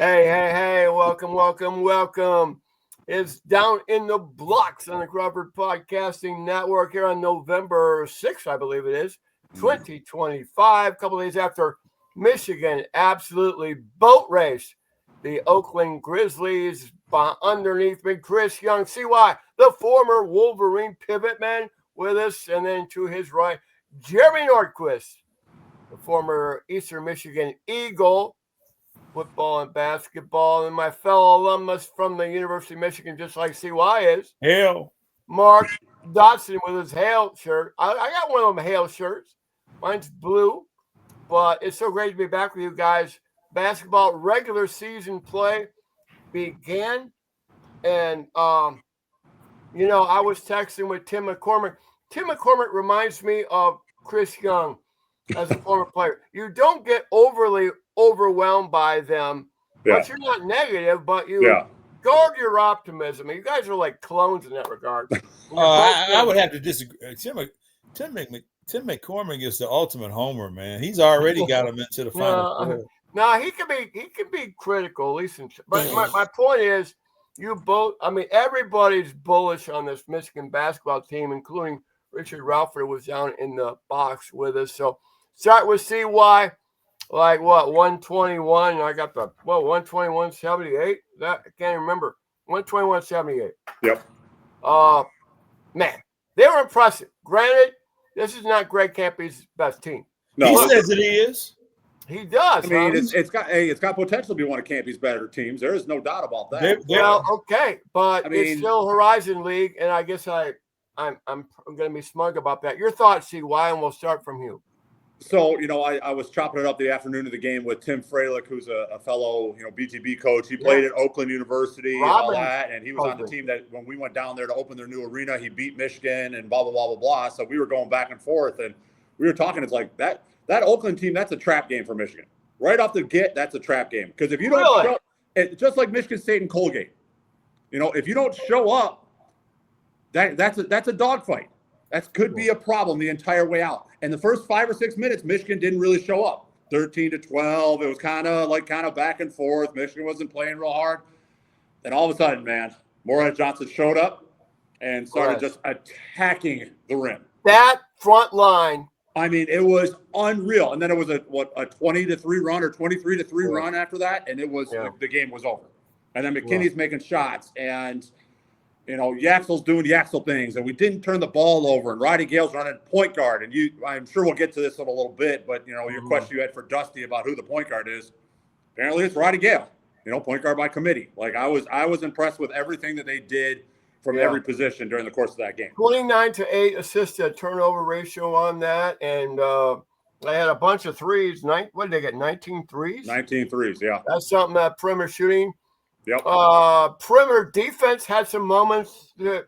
Hey, welcome. It's Down in the Blocks on the Crawford Podcasting Network here on November 6th, I believe it is, 2025, a couple days after Michigan absolutely boat raced the Oakland Grizzlies underneath me. Chris Young, CY, the former Wolverine pivot man with us, and then to his right, Jeremy Nordquist, the former Eastern Michigan Eagle, football and basketball, and my fellow alumnus from the University of Michigan, just like CY is. Hail. Mark Dotson with his Hail shirt. I got one of them Hail shirts. Mine's blue, but it's so great to be back with you guys. Basketball regular season play began, and I was texting with Tim McCormick. Tim McCormick reminds me of Chris Young as a former player. You don't get overly overwhelmed by them, but you're not negative, but you guard your optimism. You guys are like clones in that regard. I would have to disagree. Tim McCormick is the ultimate homer, man. He's already got him into the final. No, he can be critical, at least. But my point is, you both. I mean, everybody's bullish on this Michigan basketball team, including Richard Ralford was down in the box with us. So start with CY. Like what, 121? I got the 121.78. That I can't remember. 121.78. Yep. Man, they were impressive. Granted, this is not Greg Campy's best team. No, he says it is. He does. I mean, it's got potential to be one of Campy's better teams. There is no doubt about that. Well, okay, but it's still Horizon League, and I guess I'm going to be smug about that. Your thoughts, CY, and we'll start from you. So, I was chopping it up the afternoon of the game with Tim Freilich, who's a fellow, BTB coach. He played at Oakland University and all that, and he was on the team that when we went down there to open their new arena, he beat Michigan and blah, blah, blah, blah, blah. So we were going back and forth, and we were talking. It's like that Oakland team, that's a trap game for Michigan. Right off the get, that's a trap game. Because if you don't show, just like Michigan State and Colgate, if you don't show up, that's a dogfight. That could be a problem the entire way out. And the first 5 or 6 minutes, Michigan didn't really show up. 13-12. It was kind of back and forth. Michigan wasn't playing real hard. Then all of a sudden, man, Morehead Johnson showed up and started just attacking the rim. That front line. I mean, it was unreal. And then it was a 20-3 run or 23-3 run after that, and it was the game was over. And then McKinney's making shots, and Yaxel's doing Yaxel things, and we didn't turn the ball over, and Roddy Gale's running point guard. And I'm sure we'll get to this in a little bit, but, your question you had for Dusty about who the point guard is, apparently it's Roddy Gale, point guard by committee. Like, I was impressed with everything that they did from every position during the course of that game. 29-8 assist to turnover ratio on that, and they had a bunch of threes. What did they get, 19 threes? 19 threes, yeah. That's something that perimeter shooting. Yep. Perimeter defense had some moments, but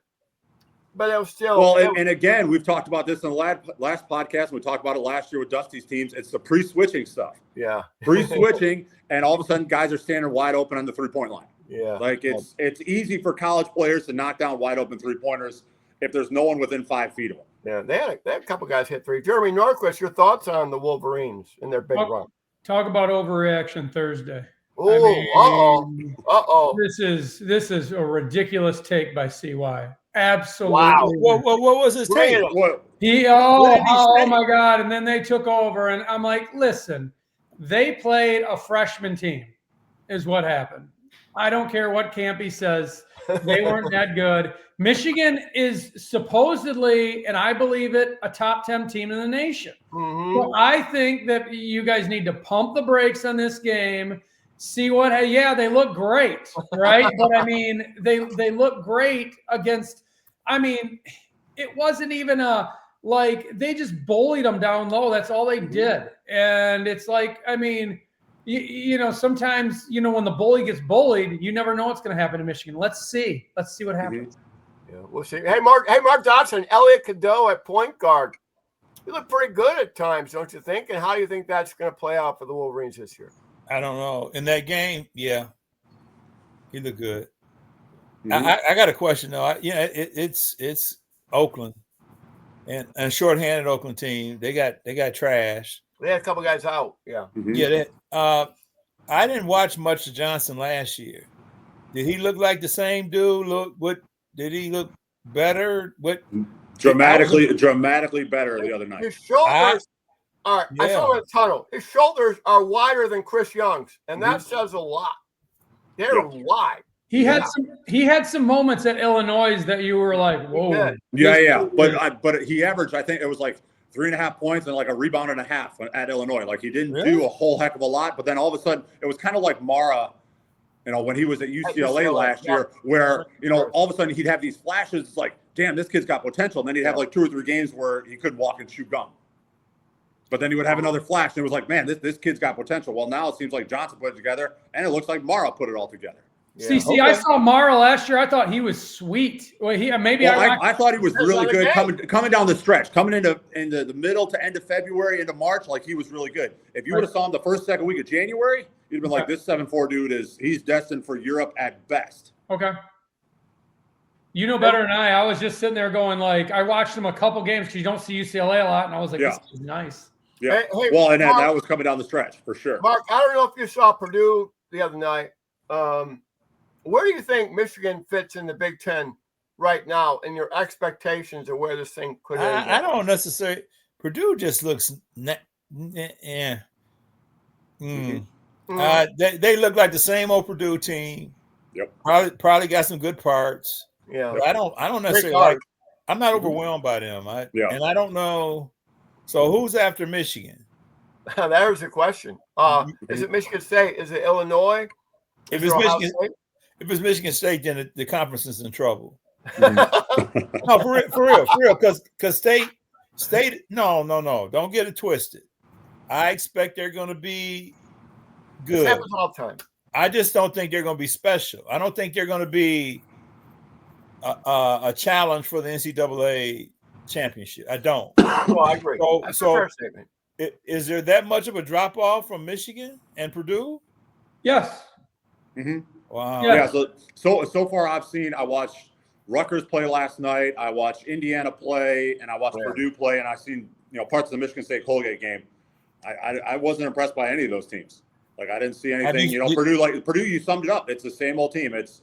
it was still. Well, and again, we've talked about this in the last podcast. We talked about it last year with Dusty's teams. It's the pre-switching stuff. Yeah. Pre-switching, and all of a sudden, guys are standing wide open on the three-point line. Yeah. Like it's easy for college players to knock down wide open three-pointers if there's no one within 5 feet of them. Yeah, they had a couple guys hit three. Jeremy Norquist, your thoughts on the Wolverines in their big run? Talk about overreaction Thursday. Oh, uh-oh. This is a ridiculous take by CY. Absolutely. Wow. What was his take? Oh my God. And then they took over, and I'm like, listen, they played a freshman team is what happened. I don't care what Campy says. They weren't that good. Michigan is supposedly, and I believe it, a top 10 team in the nation. Mm-hmm. So I think that you guys need to pump the brakes on this game. See they look great, right? But I mean, they look great against, it wasn't even they just bullied them down low. That's all they did. And it's like, sometimes, when the bully gets bullied, you never know what's going to happen in Michigan. Let's see what happens. Yeah, we'll see. Hey, Mark Dodson, Elliot Cadeau at point guard. You look pretty good at times, don't you think? And how do you think that's going to play out for the Wolverines this year? I don't know. In that game, he looked good. Mm-hmm. I got a question though. It's Oakland, and a shorthanded Oakland team. They got trashed. They had a couple guys out. Yeah. Mm-hmm. Yeah. I didn't watch much of Johnson last year. Did he look like the same dude? Did he look better? Dramatically better the other night. His shoulders are. I saw him in the tunnel. His shoulders are wider than Chris Young's, and that says a lot. They're wide. He had some moments at Illinois that you were like, whoa. Yeah. But he averaged, I think it was like 3.5 points and like a rebound and a half at Illinois. Like he didn't do a whole heck of a lot, but then all of a sudden it was kind of like Mara, when he was at UCLA last year, where, all of a sudden he'd have these flashes. It's like, damn, this kid's got potential. And then he'd have like 2 or 3 games where he couldn't walk and chew gum. But then he would have another flash and it was like, man, this kid's got potential. Well, now it seems like Johnson put it together and it looks like Mara put it all together. Yeah. See, I saw Mara last year. I thought he was sweet. Well, I thought he was really good coming down the stretch, coming into the middle to end of February into March. Like he was really good. If you would have saw him the first, second week of January, you'd have been like, this 7'4" dude he's destined for Europe at best. Okay. You know better than I. I was just sitting there going like, I watched him a couple games because you don't see UCLA a lot, and I was like, this is nice. Yeah. Mark, that was coming down the stretch for sure. Mark, I don't know if you saw Purdue the other night. Where do you think Michigan fits in the Big Ten right now and your expectations of where this thing could end? I don't necessarily. Purdue just looks They look like the same old Purdue team. Yep. Probably got some good parts. Yeah. But I don't necessarily I'm not overwhelmed by them. And I don't know. So who's after Michigan? There's the question. Is it Michigan State? Is it Illinois? If it's Michigan State, then the conference is in trouble. Mm-hmm. No, for real, because State. No, don't get it twisted. I expect they're going to be good. This happens all the time. I just don't think they're going to be special. I don't think they're going to be a challenge for the NCAA championship. I don't. Well, I agree. That's a fair statement. Is there that much of a drop off from Michigan and Purdue? Yes. Mm-hmm. Wow. Yeah. So far, I watched Rutgers play last night. I watched Indiana play, and I watched Purdue play, and I've seen parts of the Michigan State Colgate game. I wasn't impressed by any of those teams. Like I didn't see anything. Purdue. You summed it up. It's the same old team. It's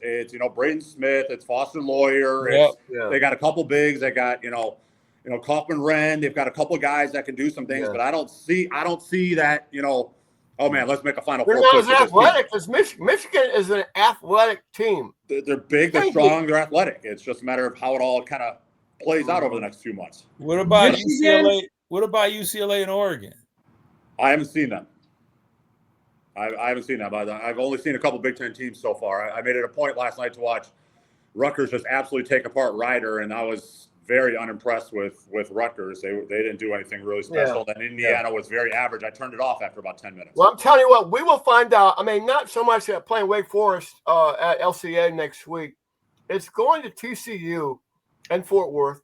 Braden Smith. It's Foster Loyer. They got a couple bigs. They got Kaufman Wren. They've got a couple guys that can do some things, but I don't see that. Oh man, let's make a Final Four. They're not as athletic as Michigan. Michigan is an athletic team. They're big, they're strong, they're athletic. It's just a matter of how it all kind of plays out over the next few months. What about UCLA? What about UCLA and Oregon? I haven't seen them. I haven't seen them. I've only seen a couple Big Ten teams so far. I made it a point last night to watch Rutgers just absolutely take apart Ryder, and I was very unimpressed with Rutgers. They didn't do anything really special. Then Indiana was very average. I turned it off after about 10 minutes. Well, I'm telling you what, we will find out. I mean, not so much playing Wake Forest at LCA next week. It's going to TCU and Fort Worth.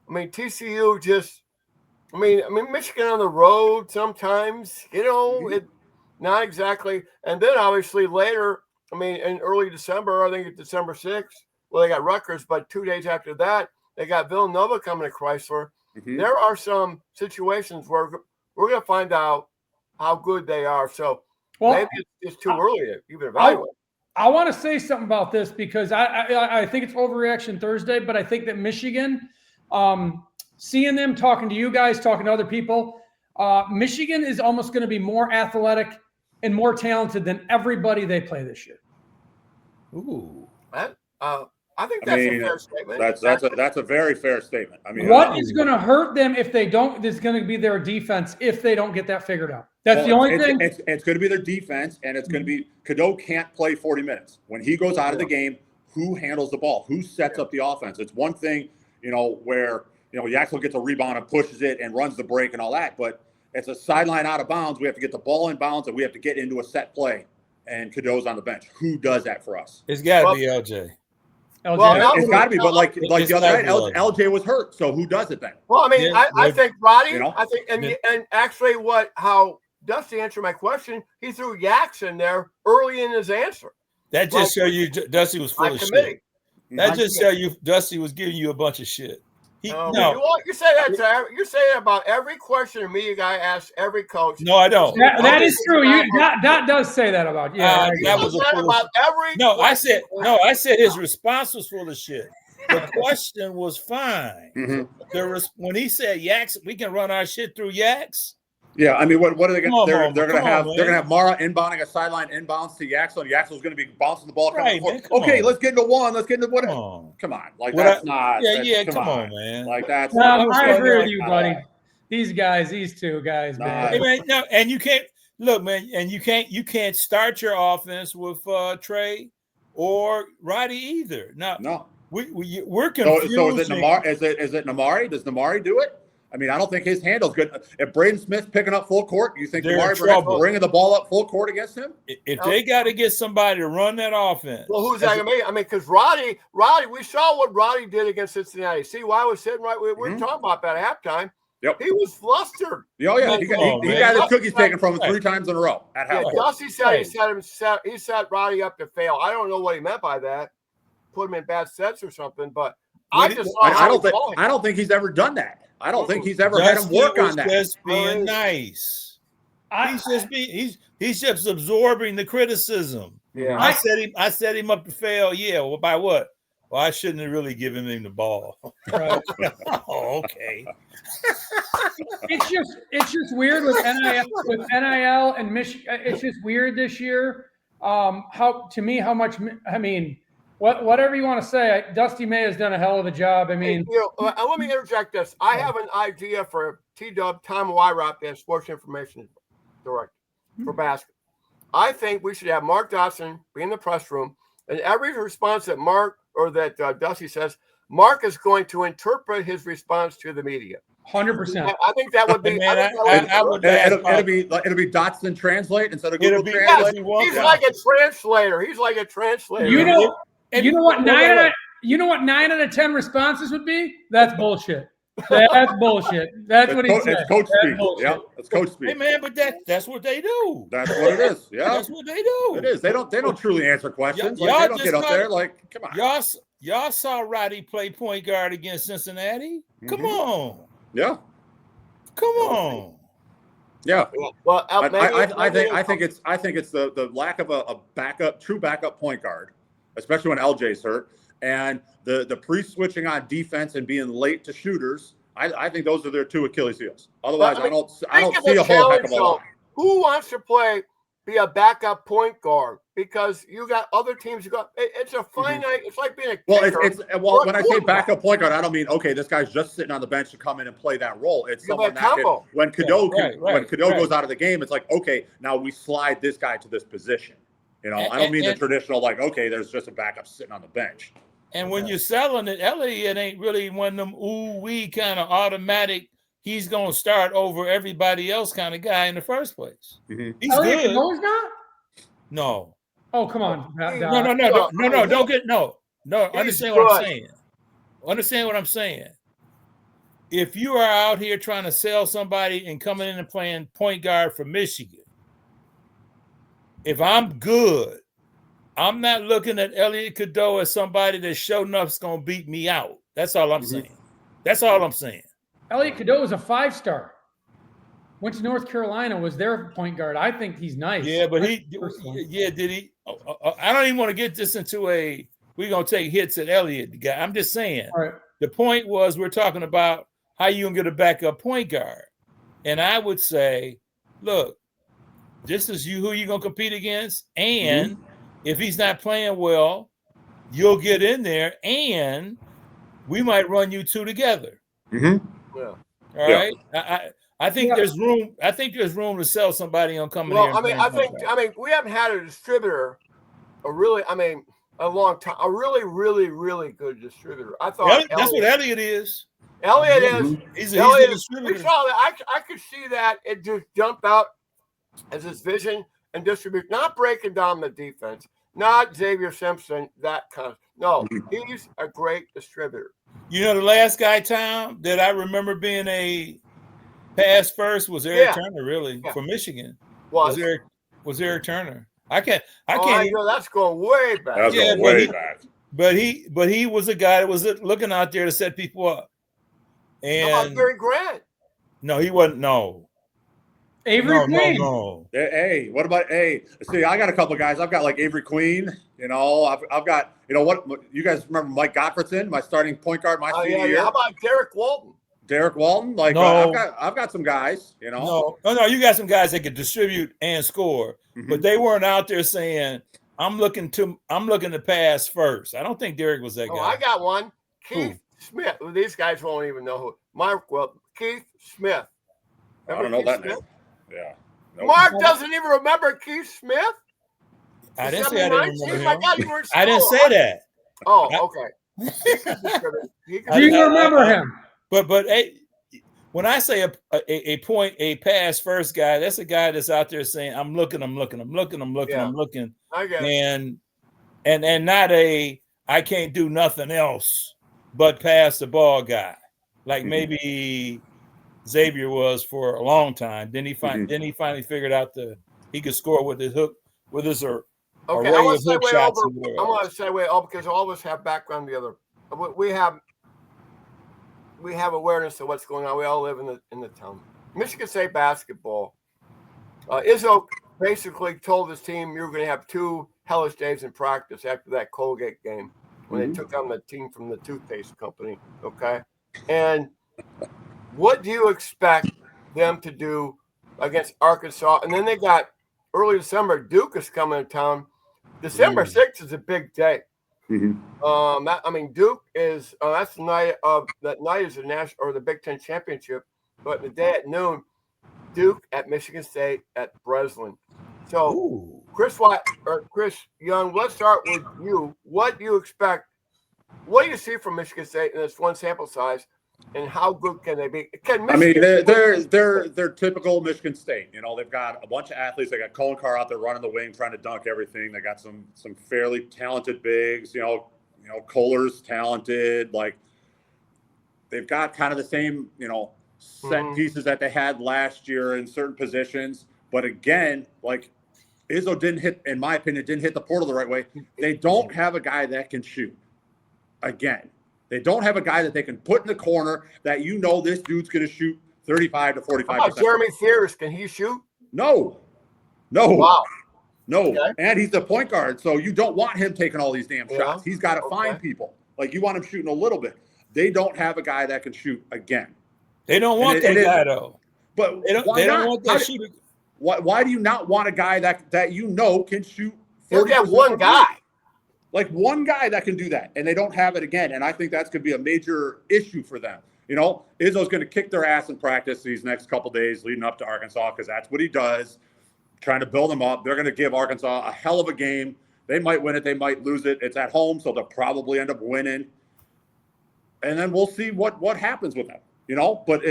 I mean, TCU just – I mean, Michigan on the road sometimes, it not exactly. And then obviously later, in early December, I think it's December 6th, they got Rutgers, but 2 days after that, they got Villanova coming to Chrysler. Mm-hmm. There are some situations where we're going to find out how good they are. So maybe it's too early to even evaluate. I want to say something about this because I think it's overreaction Thursday, but I think that Michigan, seeing them, talking to you guys, talking to other people, Michigan is almost going to be more athletic and more talented than everybody they play this year. Ooh. I think that's a fair statement. That's a very fair statement. What is going to hurt them if they don't? Is going to be their defense if they don't get that figured out. That's the only thing. It's going to be their defense, and it's going to be Cadeau can't play 40 minutes. When he goes out of the game, who handles the ball? Who sets up the offense? It's one thing, where Yaxel gets a rebound and pushes it and runs the break and all that, but it's a sideline out of bounds. We have to get the ball in bounds, and we have to get into a set play. And Cadeau's on the bench. Who does that for us? It's got to be LJ. Well, it's got to be, but like the other night, LJ was hurt, so who does it then? Well, I think Roddy. I think, and actually, how Dusty answered my question, he threw Yaks in there early in his answer. That just show you Dusty was full of shit. That just show you Dusty was giving you a bunch of shit. You say that you say that about every question a media guy asks every coach. No, I don't. That is true. That does say that about you. Yeah, that was about every. No, I said his response was full of shit. The question was fine. Mm-hmm. When he said Yaks, we can run our shit through Yaks. Yeah, I mean, what are they going to? They're going to have Mara inbounding a sideline inbounds to Yaxel, and Yaxel's going to be bouncing the ball. Right, man, okay, let's get into one. Let's get into what? Come on, like that's not. Yeah, come on, man. Like that's. No, I agree with you, buddy. These two guys, man. Hey, man, no, and you can't look, man, and you can't start your offense with Trey or Roddy either. No. We're confused. So is it Namari? Is it Namari? Does Namari do it? I mean, I don't think his handle's good. If Braden Smith's picking up full court, you think Namari bringing the ball up full court against him? If they got to get somebody to run that offense. Well, who's that going to be? I mean, because Roddy, we saw what Roddy did against Cincinnati. See, why I was sitting right. We were talking about that at halftime. Yep. He was flustered. Oh, yeah. He got his cookies taken from him 3 times in a row at half court. Dusty said he set Roddy up to fail. I don't know what he meant by that. Put him in bad sets or something, but I don't think he's ever done that. I don't think he's ever had him work on that. Just being nice. He's just absorbing the criticism. Yeah. I set him up to fail. Yeah. Well, by what? Well, I shouldn't have really given him the ball. Right. Oh, okay. It's just weird with NIL and Michigan. It's just weird this year. How much? I mean. Whatever you want to say, Dusty May has done a hell of a job. I mean, let me interject this. I have an idea for T-Dub, Tom Wyrop, and Sports Information Director for basketball. I think we should have Mark Dotson be in the press room, and every response that Dusty says, Mark is going to interpret his response to the media. 100%. I think that would be. It'll be Dotson translate instead of Google Translate. He's like a translator. You know what? 9 out of 10 responses would be? That's bullshit. That's bullshit. That's what he said. It's coach speak. Yeah, it's coach speak. Hey man, but that's what they do. That's what it is. Yeah, that's what they do. It is. They don't truly answer questions. They don't get up there like, come on. Y'all saw Roddy play point guard against Cincinnati. Come on. Yeah. Come on. Yeah. Well, I think it's the lack of a true backup point guard, especially when LJ's hurt, and the pre-switching on defense and being late to shooters. I think those are their 2 Achilles heels. Otherwise, I don't see a whole heck of a lot. Who wants to be a backup point guard? Because you got other teams. It's a finite. It's like being a kicker. When I say backup point guard, I don't mean this guy's just sitting on the bench to come in and play that role. It's someone that when Cadeau goes out of the game, it's like, okay, now we slide this guy to this position. I don't mean the traditional there's just a backup sitting on the bench. And when you're selling it, Elliott ain't really one of them ooh-wee kind of automatic, he's going to start over everybody else kind of guy in the first place. Mm-hmm. He's good. No, he's not? No. Oh, come on. No. Understand what I'm saying. Understand what I'm saying. If you are out here trying to sell somebody and coming in and playing point guard for Michigan, if I'm good, I'm not looking at Elliott Cadeau as somebody that sure enough's going to beat me out. That's all I'm saying. That's all I'm saying. Elliott Cadeau is a 5-star. Went to North Carolina, was their point guard. I think he's nice. Yeah, but did he? I don't even want to get this into we're going to take hits at Elliott, the guy. I'm just saying. All right. The point was we're talking about how you going to get a backup point guard. And I would say, look, this is who you're going to compete against. And if he's not playing well, you'll get in there and we might run you 2 together. Mm-hmm. Yeah. All right. I think there's room. I think there's room to sell somebody on coming here. I mean, we haven't had a distributor, a long time, a really, really, really good distributor. I thought that's what Elliott is. Elliott is. He's a distributor. We saw that. I could see that it just jumped out as his vision and distribute, not breaking down the defense, not Xavier Simpson, that kind of. No, he's a great distributor. You know, the last guy, Tom, that I remember being a pass first was Eric Turner, really, from Michigan. Was Eric Turner? I can't. I know that's going way back. That's going way back. But he was a guy that was looking out there to set people up. And Gary Grant. No, he wasn't. No. Avery Queen. No. Hey, what about see, I got a couple of guys. I've got like Avery Queen. I've got what you guys remember Mike Gottfriedson, my starting point guard my senior year. How about Derek Walton? Like No. I've got some guys. No, you got some guys that could distribute and score, but they weren't out there saying, I'm looking to pass first. I don't think Derek was that guy. I got one. Keith Smith. Well, these guys won't even know who. Keith Smith. Remember I don't know that name. Yeah. Nope. Mark doesn't even remember Keith Smith. I didn't say I didn't remember him. My God, you were I didn't say that. Oh, okay. Do you remember him? But when I say a pass first guy, that's a guy that's out there saying, I'm looking. I get it. And not I can't do nothing else but pass the ball guy. Like maybe Xavier was for a long time. Then he finally figured out he could score with his hook, with his array of hook shots. I want to segue over because all of us have background together. We have awareness of what's going on. We all live in the town. Michigan State basketball. Izzo basically told his team you were going to have 2 hellish days in practice after that Colgate game when they took on the team from the toothpaste company. Okay, and what do you expect them to do against Arkansas? And then they got early December. Duke is coming to town. December 6th is a big day. Duke is that's the night of that night is the national or the Big Ten championship, but the day at noon, Duke at Michigan State at Breslin. So Chris Young, let's start with you. What do you expect? What do you see from Michigan State in this one sample size, and how good can they be? They're typical Michigan State. They've got a bunch of athletes. They got Colin Carr out there running the wing, trying to dunk everything. They got some fairly talented bigs. Kohler's talented. Like they've got kind of the same set pieces that they had last year in certain positions. But again, like Izzo in my opinion, didn't hit the portal the right way. They don't have a guy that can shoot. Again. They don't have a guy that they can put in the corner that this dude's going to shoot 35 to 45%. How about Jeremy Fears? Can he shoot? No. Wow. No. Okay. And he's the point guard, so you don't want him taking all these damn shots. He's got to find people. Like you want him shooting a little bit. They don't have a guy that can shoot again. They don't want that guy though. But they don't want that shooter. Why do you not want a guy that can shoot? You have one guy. Like one guy that can do that, and they don't have it again. And I think that's going to be a major issue for them. Izzo's going to kick their ass in practice these next couple days leading up to Arkansas because that's what he does, trying to build them up. They're going to give Arkansas a hell of a game. They might win it. They might lose it. It's at home, so they'll probably end up winning. And then we'll see what happens with them, But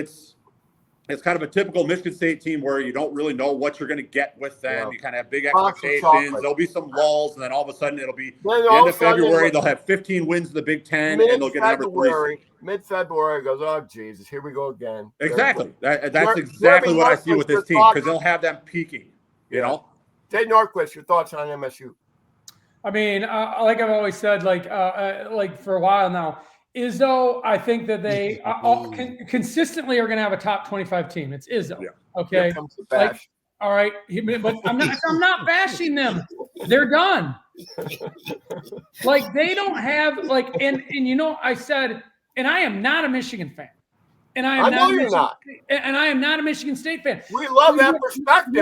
it's kind of a typical Michigan State team where you don't really know what you're going to get with them. Yeah. You kind of have big expectations. There'll be some lulls, and then all of a sudden it'll be the end of February. They'll have 15 wins in the Big Ten, and they'll get number 3. Mid-February goes, oh, Jesus, here we go again. Exactly. That's exactly what I see with this team because they'll have them peaking, Jay Norquist, your thoughts on MSU? I mean, like I've always said, like for a while now, Izzo, I think that they consistently are going to have a top 25 team. It's Izzo. Yeah. Okay. All right. But I'm not bashing them. They're done. Like they don't have and I said, and I am not a Michigan fan. And I am not a Michigan State fan. We love that perspective.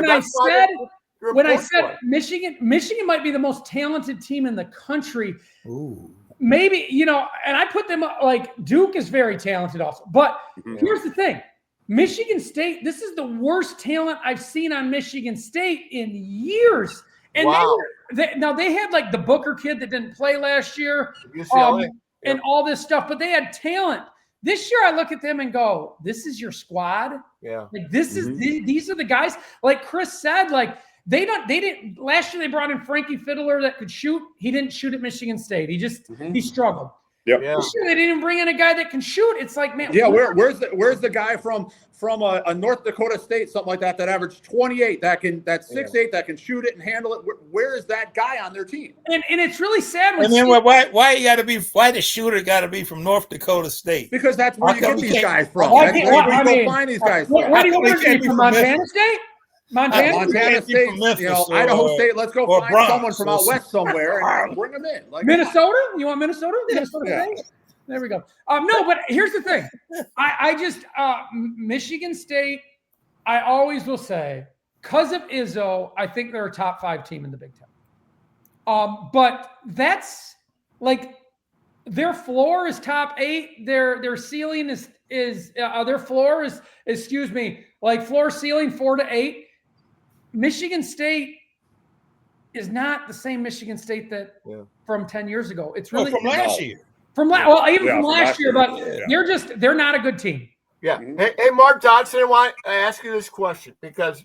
When I said Michigan might be the most talented team in the country. Ooh. Maybe, and I put them up like Duke is very talented also. But here's the thing. Michigan State, this is the worst talent I've seen on Michigan State in years. And they had like the Booker kid that didn't play last year and all this stuff, but they had talent. This year I look at them and go, this is your squad. Yeah. Like these are the guys. Like Chris said, like they didn't last year they brought in Frankie Fiddler that could shoot. He didn't shoot at Michigan State. He struggled. Yep. Yeah. This year they didn't even bring in a guy that can shoot. It's like, man. Yeah, where's the guy from a North Dakota State, something like that averaged 28, that's 6'8", that can shoot it and handle it? Where is that guy on their team? And it's really sad. And then why the shooter got to be from North Dakota State? Because that's where you get these guys from. That's where you go find these guys from. Where do you go from Montana State? Montana State, Idaho State. Let's go find someone from out west somewhere and bring them in. Like, Minnesota? You want Minnesota? Minnesota State? There we go. No, but here's the thing. I just Michigan State, I always will say, because of Izzo, I think they're a top 5 team in the Big Ten. But that's like their floor is top 8. Their ceiling is their floor is, excuse me, like floor ceiling 4 to 8. Michigan State is not the same Michigan State that from 10 years ago. It's really from last year. From last year, but they're not a good team. Yeah. Hey, Mark Dodson, I want to ask you this question because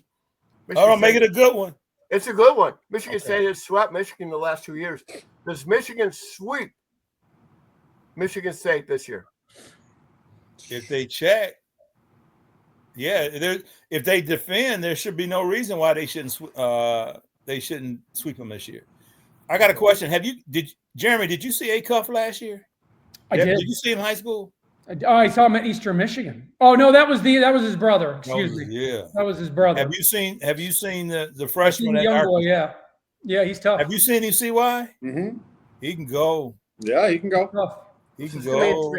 make it a good one. It's a good one. Michigan State has swept Michigan the last 2 years. Does Michigan sweep Michigan State this year? If they check, if they defend, there should be no reason why they shouldn't sweep them this year. I got a question. Jeremy, did you see Acuff last year? I did. Did you see him in high school? I saw him at Eastern Michigan. Oh no, that was his brother. Excuse me. Yeah, that was his brother. Have you seen the freshman? The young boy, yeah, he's tough. Have you seen him? CY? Mm-hmm. He can go. Yeah, he can go. He can go.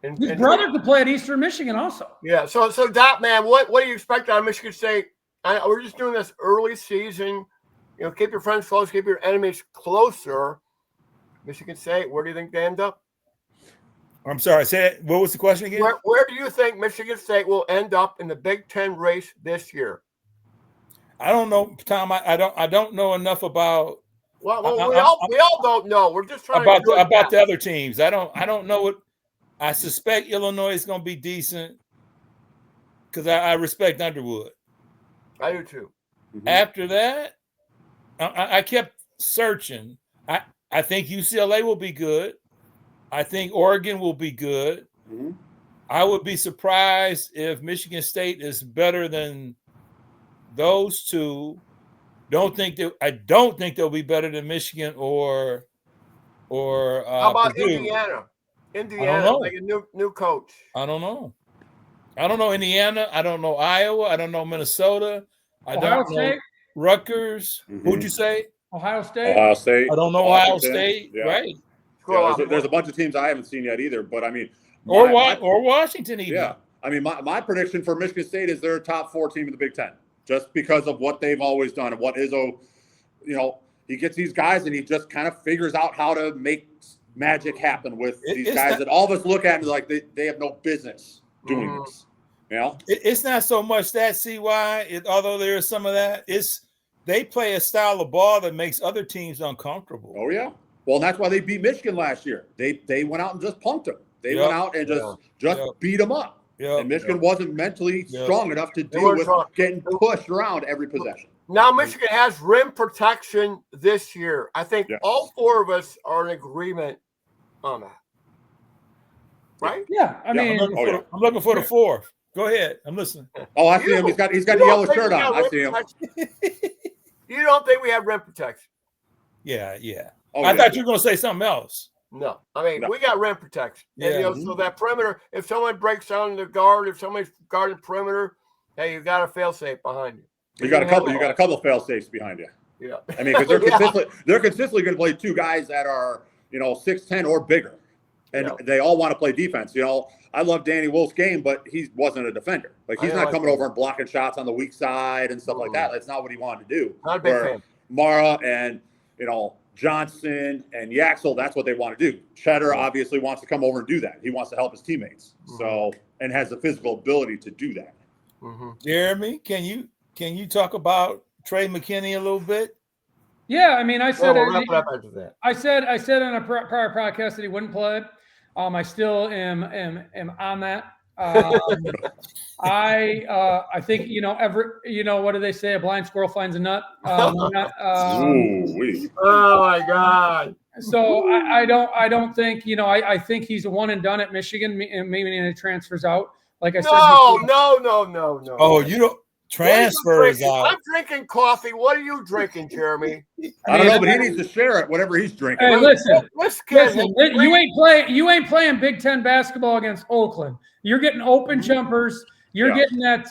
His brother could play at Eastern Michigan also. Yeah. So Dot Man, what do you expect out of Michigan State? We're just doing this early season. Keep your friends close, keep your enemies closer. Michigan State, where do you think they end up? I'm sorry. What was the question again? Where do you think Michigan State will end up in the Big Ten race this year? I don't know, Tom. I don't know enough about. Well, we all don't know. We're just trying about to the other teams. I don't know what. I suspect Illinois is going to be decent because I respect Underwood. I do too. Mm-hmm. After that, I kept searching. I think UCLA will be good. I think Oregon will be good. Mm-hmm. I would be surprised if Michigan State is better than those two. I don't think they'll be better than Michigan or how about Purdue. Indiana? I don't know. Like a new coach. I don't know Indiana. I don't know Iowa. I don't know Minnesota. I Ohio don't State? know Rutgers. Mm-hmm. Who'd you say? Ohio State. I don't know Ohio State. Yeah. Right. Yeah, there's a bunch of teams I haven't seen yet either. But I mean, or Washington even. Yeah. I mean, my prediction for Michigan State is they're a top 4 team in the Big Ten, just because of what they've always done and what Izzo, he gets these guys and he just kind of figures out how to make magic happen with these guys that all of us look at and like they have no business doing this. It's not so much that CY, although there is some of that. They play a style of ball that makes other teams uncomfortable. Oh yeah. Well, and that's why they beat Michigan last year. They went out and just punked them. They went out and just beat them up. Yep. And Michigan wasn't mentally strong enough to deal with getting pushed around every possession. Now Michigan has rim protection this year. I think all 4 of us are in agreement on that. Right? Yeah. I mean, I'm looking for the 4th. Go ahead. I'm listening. Oh, I see him. He's got the yellow shirt on. I see him. You don't think we have rim protection? Yeah. Oh, I thought you were going to say something else. No. I mean, we got rim protection. Yeah. And, so that perimeter, if someone breaks down the guard, if somebody's guarding perimeter, hey, you got a fail safe behind you. You got a couple of fail safes behind you. Yeah. I mean, because they're consistently going to play 2 guys that are 6'10" or bigger, and they all want to play defense. I love Danny Wolf's game, but he wasn't a defender. Like he's not coming over and blocking shots on the weak side and stuff like that. That's not what he wanted to do. Not a big fan. Mara and Johnson and Yaxel, that's what they want to do. Cheddar obviously wants to come over and do that. He wants to help his teammates. So and has the physical ability to do that. Jeremy, can you talk about Trey McKinney a little bit? Yeah, I mean, I said we'll wrap it up after that. I said on a prior podcast that he wouldn't play. I still am on that. I think what do they say? A blind squirrel finds a nut. Oh my God! So I don't think, I think he's a one and done at Michigan, and maybe he transfers out. Like I said. No. Oh, you don't transfers out. I'm drinking coffee. What are you drinking, Jeremy? I don't know, but he needs to share it, whatever he's drinking. Hey, listen, you you ain't playing Big Ten basketball against Oakland. You're getting open jumpers. You're getting that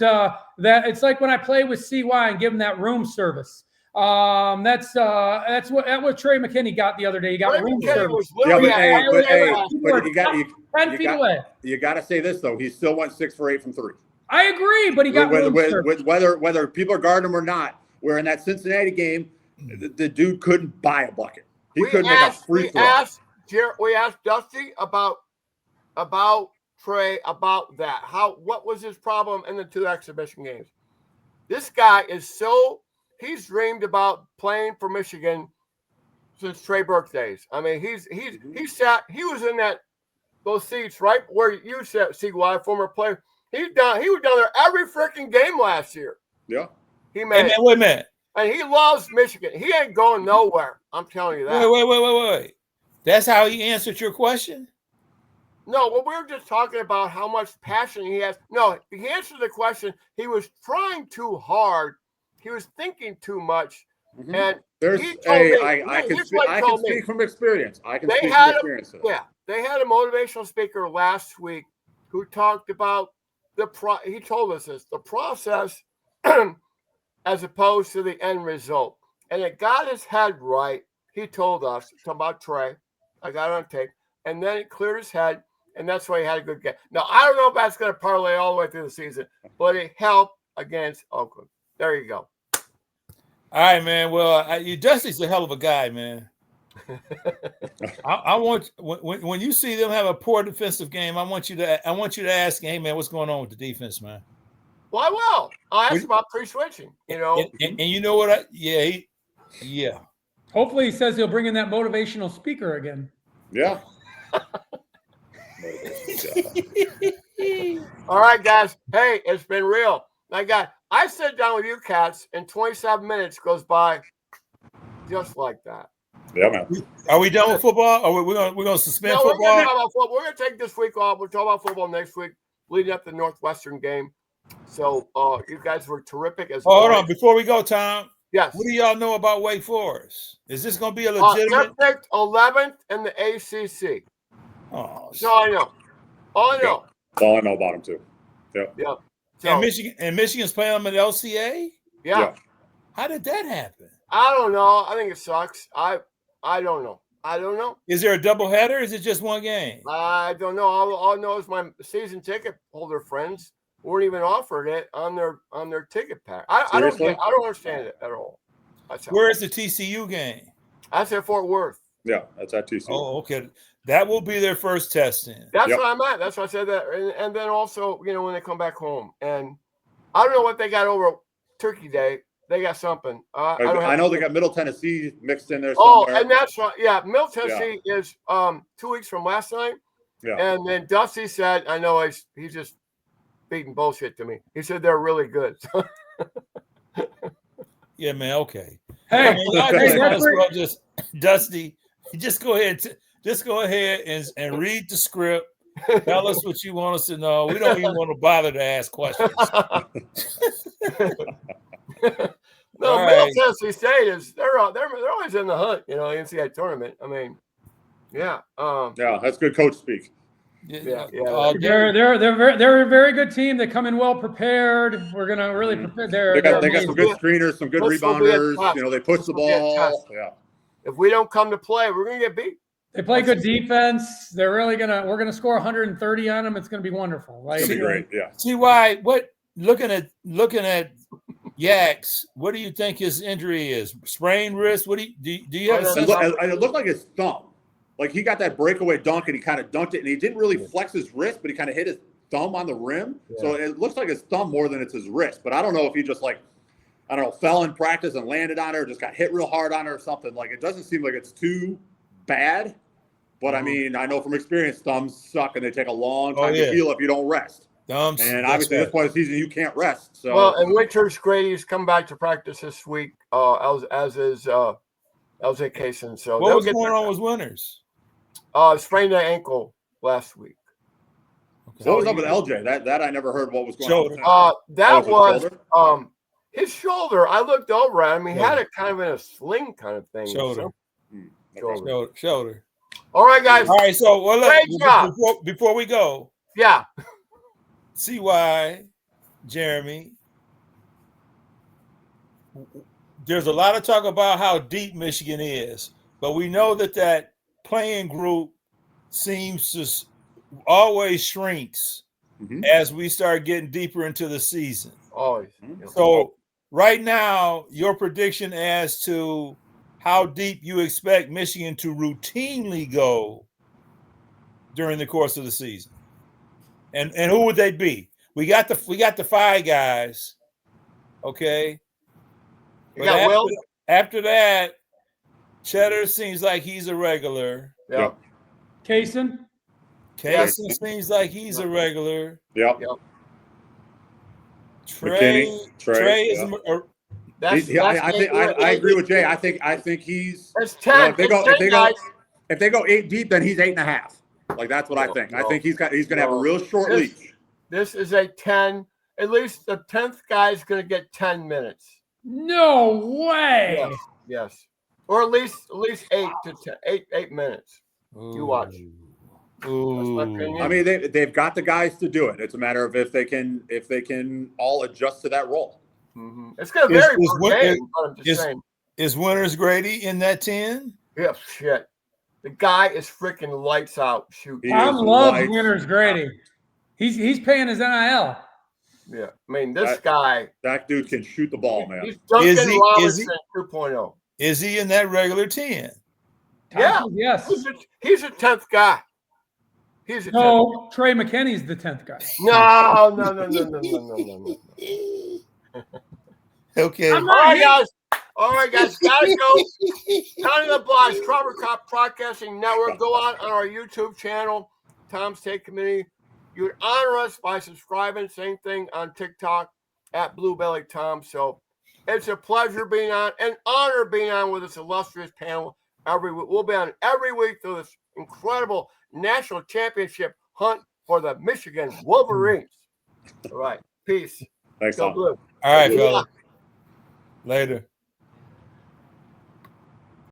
it's like when I play with CY and give him that room service. That's what Trey McKinney got the other day. He got Trey room McKinney service. Was but you got 10 feet away. You got to say this though. He still went 6 for 8 from 3. I agree, but he got room service. Whether people are guarding him or not. Where in that Cincinnati game, the dude couldn't buy a bucket. He couldn't make a free throw. We asked Dusty about Trey about that. What was his problem in the 2 exhibition games? This guy he's dreamed about playing for Michigan since Trey Burke days. I mean, he was in those seats right where you said CY, former player. He was down there every freaking game last year. Yeah. He made it. Wait a minute. And he loves Michigan. He ain't going nowhere. I'm telling you that. Wait. That's how he answered your question? No, well, we were just talking about how much passion he has. No, he answered the question. He was trying too hard. He was thinking too much. Mm-hmm. And I can speak from experience. They had a motivational speaker last week who talked about he told us this, the process as opposed to the end result. And it got his head right. He told us, talking about Trey. I got it on tape. And then it cleared his head. And that's why he had a good game. Now, I don't know if that's going to parlay all the way through the season, but it helped against Oakland. There you go. All right, man. Well, Dusty's a hell of a guy, man. I want when you see them have a poor defensive game, I want you to ask, hey, man, what's going on with the defense, man? Well, I will. I'll ask about pre-switching. And you know what? Yeah. Hopefully, he says he'll bring in that motivational speaker again. Yeah. All right, guys. Hey, it's been real. I sit down with you cats, and 27 minutes goes by just like that. Yeah, man. Are we done with football? Or we're gonna suspend football? We're gonna take this week off. We'll talk about football next week, leading up to the Northwestern game. So you guys were terrific as hold on, before we go, Tom. Yes. What do y'all know about Wake Forest? Is this gonna be a legitimate? They're picked 11th in the ACC. Oh, so I know. All I know. All I know about them too. Yeah. So, and Michigan's playing them at LCA? Yeah. How did that happen? I don't know. I think it sucks. I don't know. Is there a doubleheader? Or is it just one game? I don't know. All I know is my season ticket holder friends weren't even offered it on their ticket pack. I don't understand it at all. Where's the TCU game? That's at Fort Worth. Yeah, that's at TCU. Oh, okay. That will be their first test in. That's what I'm at. That's why I said that. And then also, when they come back home. And I don't know what they got over Turkey Day. They got something. I know they got Middle Tennessee mixed in there somewhere. Oh, and that's right. Yeah, Middle Tennessee is 2 weeks from last night. Yeah. And then Dusty said, I know he's just beating bullshit to me. He said they're really good. Yeah, man. Okay. Hey, just Dusty, just go ahead and read the script. Tell us what you want us to know. We don't even want to bother to ask questions. No, Middle Tennessee State they're always in the hunt, NCAA tournament. I mean, yeah. That's good coach speak. Yeah. They're a very good team. They come in well prepared. We're gonna really prepare. They got some good screeners, some good rebounders. They push the ball. Yeah. If we don't come to play, we're gonna get beat. They play good defense. We're gonna score 130 on them. It's gonna be wonderful. Right? It's gonna be great. Yeah. See why? Looking at Yaks, what do you think his injury is? Sprained wrist? What do you have? It looked like his thumb. Like he got that breakaway dunk and he kind of dunked it and he didn't really flex his wrist, but he kind of hit his thumb on the rim. Yeah. So it looks like his thumb more than it's his wrist. But I don't know if he just fell in practice and landed on it or just got hit real hard on it or something. Like it doesn't seem like it's too bad. But I mean, I know from experience, thumbs suck and they take a long time to heal if you don't rest. Thumbs. And obviously this point of the season you can't rest. So and Winters Grady's come back to practice this week, as is That was a Kaysen. So what was going on with Winters? Sprained the ankle last week. Okay. What was up with LJ? That I never heard what was going shoulder. on. That was his shoulder. I looked over at him. He had it kind of in a sling kind of thing. Shoulder. Shoulder. All right, guys. All right. So, well, look, before we go, yeah. CY, Jeremy, there's a lot of talk about how deep Michigan is, but we know that playing group seems to always shrinks as we start getting deeper into the season. Always. So right now, your prediction as to how deep you expect Michigan to routinely go during the course of the season, and who would they be? We got the 5 guys, okay. But after that, Cheddar seems like he's a regular. Yep. Kaysen seems like he's a regular. Yep. Trey is. I agree with Jay. I think he's. That's 10. If they go 8 deep, then he's 8.5. Like that's what I think. I think he's going to have a real short leash. This is a 10. At least the 10th guy is going to get 10 minutes. No way. Yes. Or at least 8 to 10. 8 minutes. Ooh. You watch. That's my opinion. I mean, they've got the guys to do it. It's a matter of if they can all adjust to that role. Mm-hmm. It's going to vary per game, but I'm just saying. Is Winters Grady in that 10? Yeah, shit. The guy is freaking lights out shooting. I love Winters Grady. He's paying his NIL. Yeah, I mean that dude can shoot the ball, man. He's Duncan Robinson 2.0. Is he in that regular 10? Yeah, yes. He's a 10th guy. No, Trey McKinney's the 10th guy. No. Okay. All right, guys. Gotta go. Counting the Blocks, Crawford Cop Broadcasting Network. Go on our YouTube channel, Tom's Take Committee. You would honor us by subscribing. Same thing on TikTok at Bluebelly Tom. So it's a pleasure being on, an honor being on with this illustrious panel every week. We'll be on every week through this incredible national championship hunt for the Michigan Wolverines. All right. Peace. Thanks, Tom. Blue. All right, fella. Later.